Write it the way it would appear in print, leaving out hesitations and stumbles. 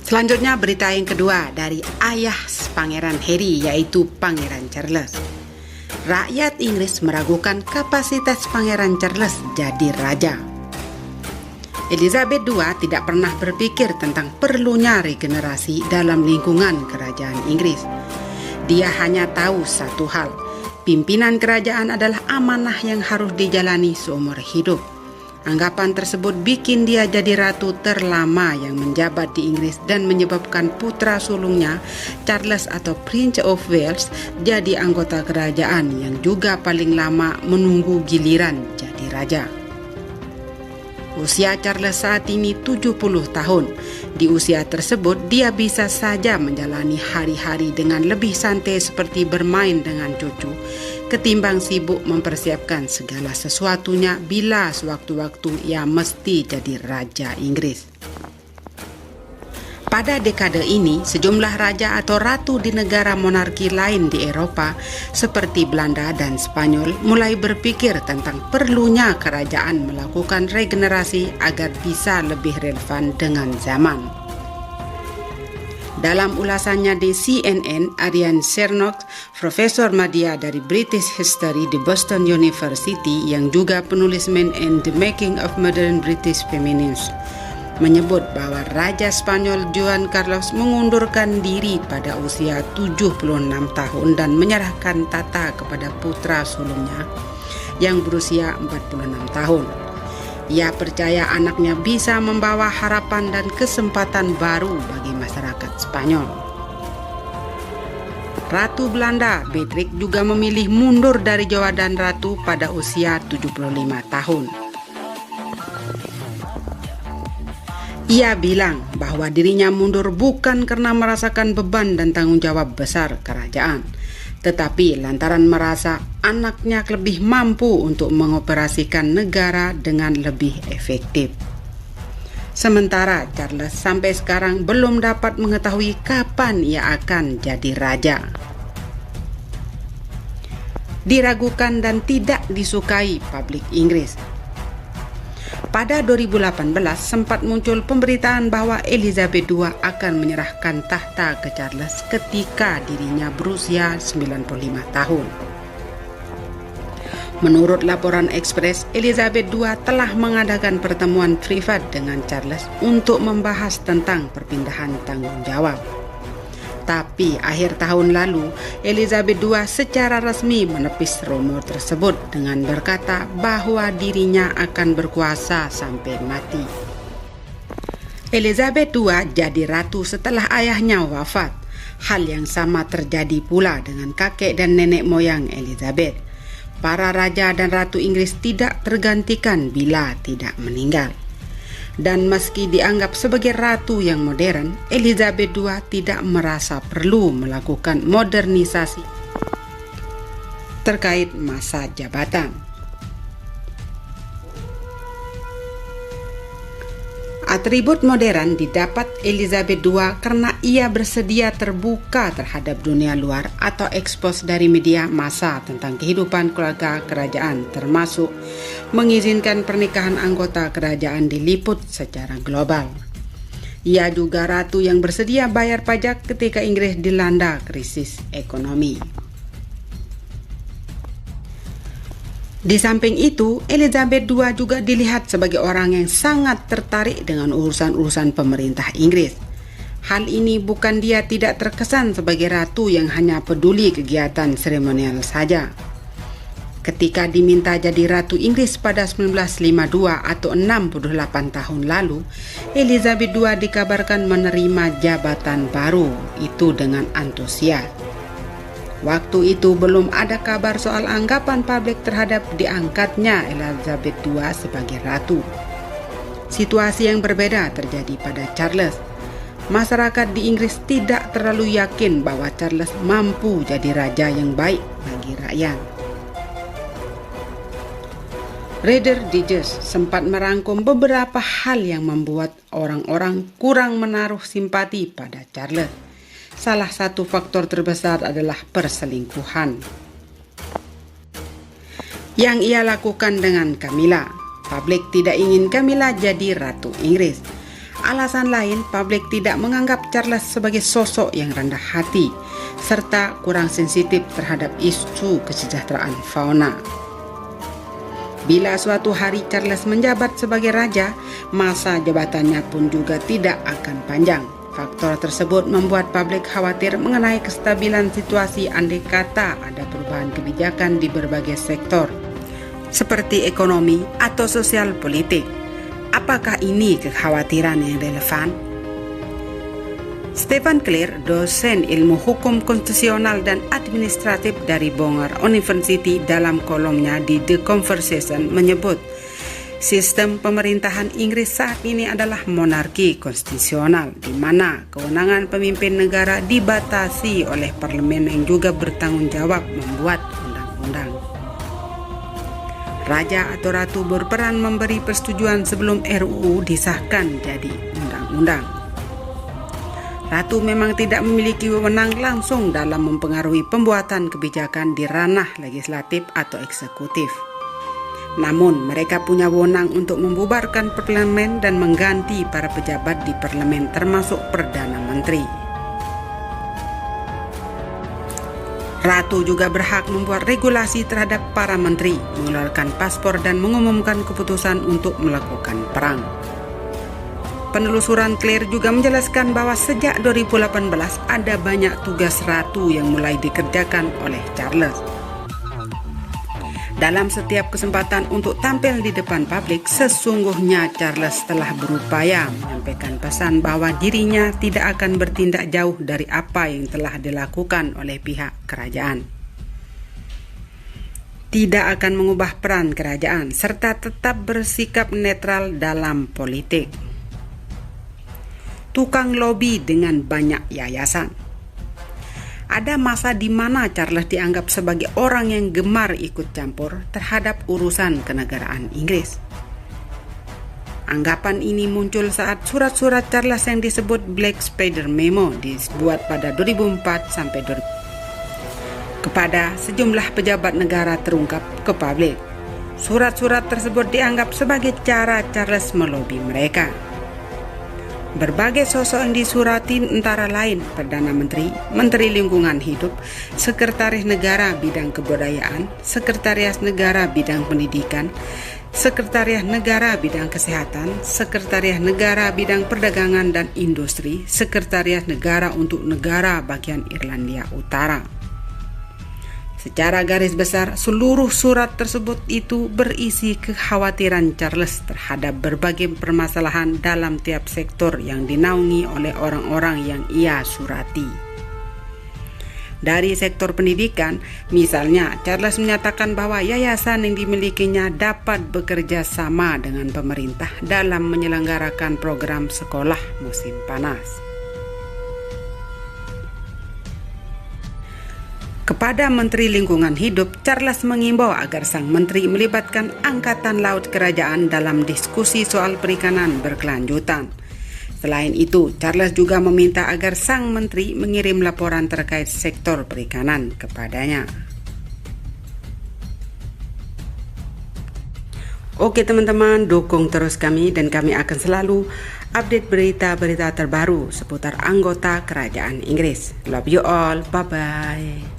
Selanjutnya berita yang kedua dari ayah Pangeran Harry, yaitu Pangeran Charles. Rakyat Inggris meragukan kapasitas Pangeran Charles jadi raja. Elizabeth II tidak pernah berpikir tentang perlunya regenerasi dalam lingkungan kerajaan Inggris. Dia hanya tahu satu hal, pimpinan kerajaan adalah amanah yang harus dijalani seumur hidup. Anggapan tersebut bikin dia jadi ratu terlama yang menjabat di Inggris dan menyebabkan putra sulungnya, Charles atau Prince of Wales, jadi anggota kerajaan yang juga paling lama menunggu giliran jadi raja. Usia Charles saat ini 70 tahun. Di usia tersebut, dia bisa saja menjalani hari-hari dengan lebih santai seperti bermain dengan cucu, ketimbang sibuk mempersiapkan segala sesuatunya bila sewaktu-waktu ia mesti jadi Raja Inggris. Pada dekade ini, sejumlah raja atau ratu di negara monarki lain di Eropa, seperti Belanda dan Spanyol, mulai berpikir tentang perlunya kerajaan melakukan regenerasi agar bisa lebih relevan dengan zaman. Dalam ulasannya di CNN, Arian Shernock, Profesor Media dari British History di Boston University yang juga penulis Man and the Making of Modern British Feminism, menyebut bahwa Raja Spanyol Juan Carlos mengundurkan diri pada usia 76 tahun dan menyerahkan tata kepada putra sulungnya yang berusia 46 tahun. Ia percaya anaknya bisa membawa harapan dan kesempatan baru bagi masyarakat Spanyol. Ratu Belanda, Beatrix, juga memilih mundur dari jabatan ratu pada usia 75 tahun. Ia bilang bahwa dirinya mundur bukan karena merasakan beban dan tanggung jawab besar kerajaan, tetapi lantaran merasa anaknya lebih mampu untuk mengoperasikan negara dengan lebih efektif. Sementara Charles sampai sekarang belum dapat mengetahui kapan ia akan jadi raja. Diragukan dan tidak disukai publik Inggris. Pada 2018 sempat muncul pemberitaan bahwa Elizabeth II akan menyerahkan tahta ke Charles ketika dirinya berusia 95 tahun. Menurut laporan Express, Elizabeth II telah mengadakan pertemuan privat dengan Charles untuk membahas tentang perpindahan tanggung jawab. Tapi akhir tahun lalu, Elizabeth II secara resmi menepis rumor tersebut dengan berkata bahwa dirinya akan berkuasa sampai mati. Elizabeth II jadi ratu setelah ayahnya wafat. Hal yang sama terjadi pula dengan kakek dan nenek moyang Elizabeth. Para raja dan ratu Inggris tidak tergantikan bila tidak meninggal. Dan meski dianggap sebagai ratu yang modern, Elizabeth II tidak merasa perlu melakukan modernisasi terkait masa jabatan. Atribut modern didapat Elizabeth II karena ia bersedia terbuka terhadap dunia luar atau ekspos dari media massa tentang kehidupan keluarga kerajaan, termasuk mengizinkan pernikahan anggota kerajaan diliput secara global. Ia juga ratu yang bersedia bayar pajak ketika Inggris dilanda krisis ekonomi. Di samping itu, Elizabeth II juga dilihat sebagai orang yang sangat tertarik dengan urusan-urusan pemerintah Inggris. Hal ini bukan dia tidak terkesan sebagai ratu yang hanya peduli kegiatan seremonial saja. Ketika diminta jadi Ratu Inggris pada 1952 atau 68 tahun lalu, Elizabeth II dikabarkan menerima jabatan baru itu dengan antusias. Waktu itu belum ada kabar soal anggapan publik terhadap diangkatnya Elizabeth II sebagai ratu. Situasi yang berbeda terjadi pada Charles. Masyarakat di Inggris tidak terlalu yakin bahwa Charles mampu jadi raja yang baik bagi rakyat. Reader Digest sempat merangkum beberapa hal yang membuat orang-orang kurang menaruh simpati pada Charles. Salah satu faktor terbesar adalah perselingkuhan. yang ia lakukan dengan Camilla. Publik tidak ingin Camilla jadi Ratu Inggris. Alasan lain, publik tidak menganggap Charles sebagai sosok yang rendah hati, serta kurang sensitif terhadap isu kesejahteraan fauna. Bila suatu hari Charles menjabat sebagai raja, masa jabatannya pun juga tidak akan panjang. Faktor tersebut membuat publik khawatir mengenai kestabilan situasi andai kata ada perubahan kebijakan di berbagai sektor, seperti ekonomi atau sosial politik. Apakah ini kekhawatiran yang relevan? Stephen Clear, dosen ilmu hukum konstitusional dan administratif dari Bangor University, dalam kolomnya di The Conversation menyebut, sistem pemerintahan Inggris saat ini adalah monarki konstitusional, di mana kewenangan pemimpin negara dibatasi oleh parlemen yang juga bertanggung jawab membuat undang-undang. Raja atau ratu berperan memberi persetujuan sebelum RUU disahkan jadi undang-undang. Ratu memang tidak memiliki wewenang langsung dalam mempengaruhi pembuatan kebijakan di ranah legislatif atau eksekutif. Namun, mereka punya wewenang untuk membubarkan parlemen dan mengganti para pejabat di parlemen, termasuk Perdana Menteri. Ratu juga berhak membuat regulasi terhadap para menteri, mengeluarkan paspor dan mengumumkan keputusan untuk melakukan perang. Penelusuran Clear juga menjelaskan bahwa sejak 2018 ada banyak tugas ratu yang mulai dikerjakan oleh Charles. Dalam setiap kesempatan untuk tampil di depan publik, sesungguhnya Charles telah berupaya menyampaikan pesan bahwa dirinya tidak akan bertindak jauh dari apa yang telah dilakukan oleh pihak kerajaan. Tidak akan mengubah peran kerajaan, serta tetap bersikap netral dalam politik. Tukang lobi dengan banyak yayasan. Ada masa di mana Charles dianggap sebagai orang yang gemar ikut campur terhadap urusan kenegaraan Inggris. Anggapan ini muncul saat surat-surat Charles yang disebut Black Spider Memo dibuat pada 2004 sampai 2000 kepada sejumlah pejabat negara terungkap ke publik. Surat-surat tersebut dianggap sebagai cara Charles melobi mereka. Berbagai sosok yang disurati antara lain Perdana Menteri, Menteri Lingkungan Hidup, Sekretaris Negara Bidang Kebudayaan, Sekretaris Negara Bidang Pendidikan, Sekretariat Negara Bidang Kesehatan, Sekretariat Negara Bidang Perdagangan dan Industri, Sekretariat Negara untuk Negara Bagian Irlandia Utara. Secara garis besar, seluruh surat tersebut itu berisi kekhawatiran Charles terhadap berbagai permasalahan dalam tiap sektor yang dinaungi oleh orang-orang yang ia surati. Dari sektor pendidikan, misalnya, Charles menyatakan bahwa yayasan yang dimilikinya dapat bekerja sama dengan pemerintah dalam menyelenggarakan program sekolah musim panas. Kepada Menteri Lingkungan Hidup, Charles mengimbau agar sang menteri melibatkan Angkatan Laut Kerajaan dalam diskusi soal perikanan berkelanjutan. Selain itu, Charles juga meminta agar sang menteri mengirim laporan terkait sektor perikanan kepadanya. Oke teman-teman, dukung terus kami dan kami akan selalu update berita-berita terbaru seputar anggota kerajaan Inggris. Love you all, bye-bye.